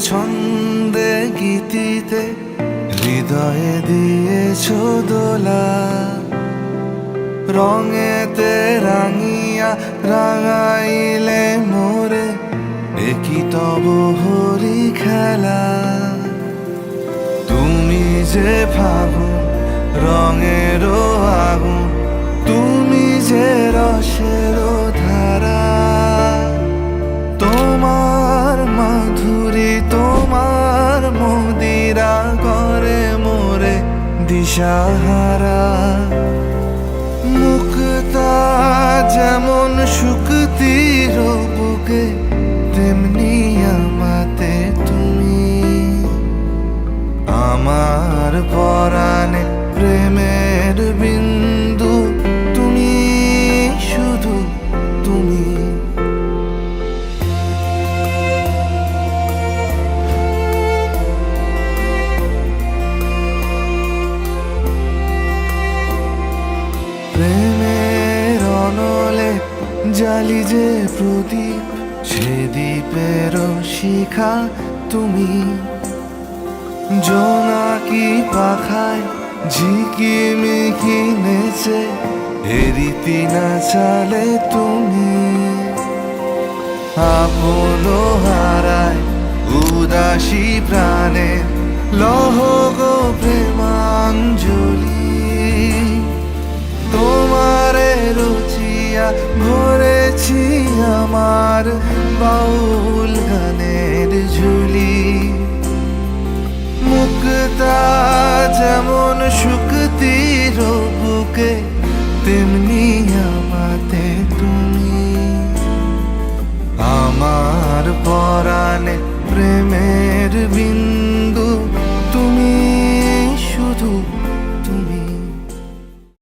ছন্দে গীতিতে হৃদয়ে দিয়েছ দোলা, রঙেতে রাঙিয়া রাঙাইলে মোরে, একই তব হরি খেলা। তুমি যে ফাগুন রঙেরও আগুন, তুমি যে রসেরও ধারা, তোমার মাধুরী তোমার মদিরা করে মোরে দিশাহারা। মুক্তা যেমন শুকতির বুকে, তেমনি আমাতে তুমি। আমার পরাণে প্রেমের বিন্দু তুমি, শুধু তুমি। প্রেমের অনলে জালি যে প্রদীপ, সে দ্বীপের শিখা তুমি। জোনাকি পাখায় ঝিকিমিকি নেচে, এরিতি না চালে তুমি। আপন হারায় উদাসী প্রাণে, লহ গো প্রেমাঞ্জলি। তোমারে রুচিয়া ভরেছি আমার বাউল গানের ঝুলি। মুক্তা যেমন শুকতির বুকে, তেমনি আমাতে তুমি। আমার পরাণে প্রেমের বিন্দু তুমি, শুধু